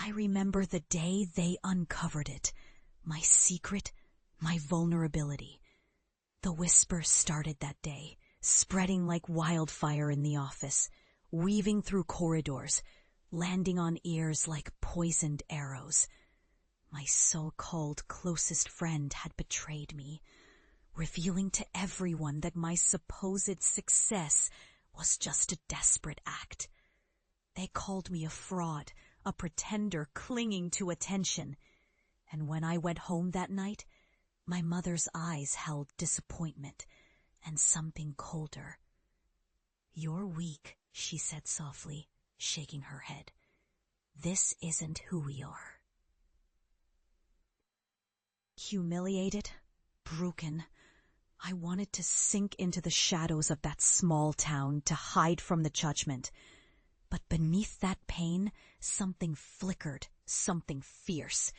I remember the day they uncovered it, my secret, my vulnerability. The whisper started that day, spreading like wildfire in the office, weaving through corridors, landing on ears like poisoned arrows. My so-called closest friend had betrayed me, revealing to everyone that my supposed success was just a desperate act. They called me a fraud, a pretender clinging to attention. And when I went home that night, my mother's eyes held disappointment and something colder. "You're weak," she said softly, shaking her head. "This isn't who we are." Humiliated, broken, I wanted to sink into the shadows of that small town to hide from the judgment. But beneath that pain, something flickered, something fierce.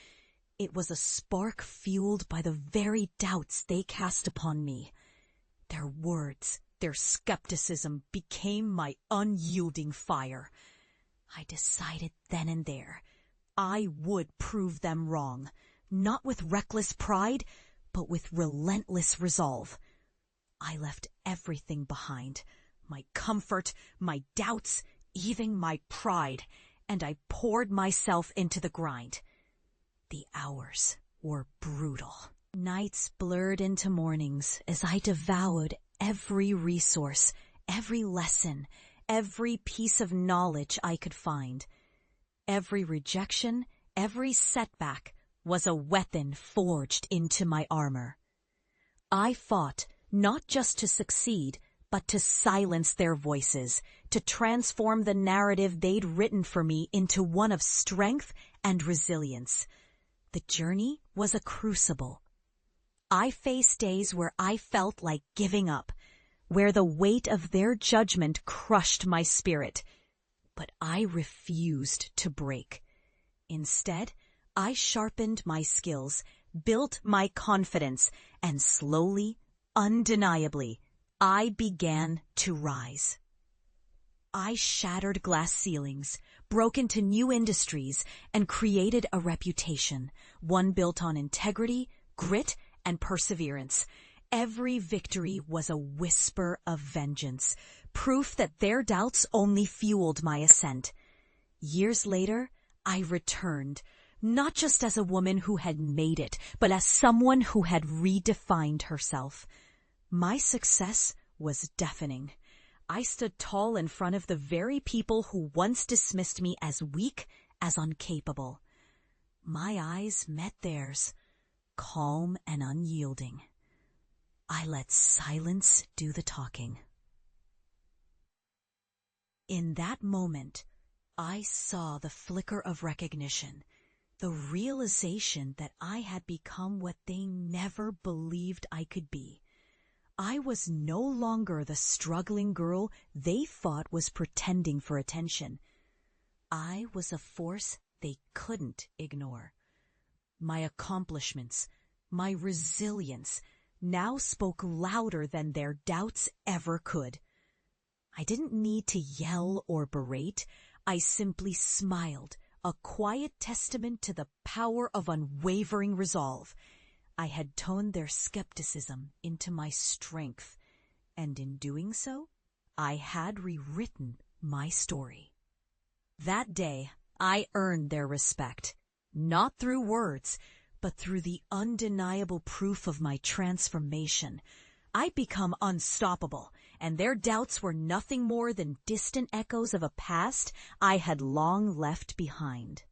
It was a spark fueled by the very doubts they cast upon me. Their words, their skepticism became my unyielding fire. I decided then and there, I would prove them wrong, not with reckless pride, but with relentless resolve. I left everything behind, my comfort, my doubts, even my pride, and I poured myself into the grind. The hours were brutal. Nights blurred into mornings as I devoured every resource, every lesson, every piece of knowledge I could find. Every rejection, every setback was a weapon forged into my armor. I fought not just to succeed, but to silence their voices, to transform the narrative they'd written for me into one of strength and resilience. The journey was a crucible. I faced days where I felt like giving up, where the weight of their judgment crushed my spirit. But I refused to break. Instead, I sharpened my skills, built my confidence, and slowly, undeniably, I began to rise. I shattered glass ceilings, broke into new industries, and created a reputation, one built on integrity, grit, and perseverance. Every victory was a whisper of vengeance, proof that their doubts only fueled my ascent. Years later, I returned, not just as a woman who had made it, but as someone who had redefined herself. My success was deafening. I stood tall in front of the very people who once dismissed me as weak, as incapable. My eyes met theirs, calm and unyielding. I let silence do the talking. In that moment, I saw the flicker of recognition, the realization that I had become what they never believed I could be. I was no longer the struggling girl they thought was pretending for attention. I was a force they couldn't ignore. My accomplishments, my resilience, now spoke louder than their doubts ever could. I didn't need to yell or berate. I simply smiled, a quiet testament to the power of unwavering resolve. I had toned their skepticism into my strength, and in doing so, I had rewritten my story. That day, I earned their respect, not through words, but through the undeniable proof of my transformation. I'd become unstoppable, and their doubts were nothing more than distant echoes of a past I had long left behind.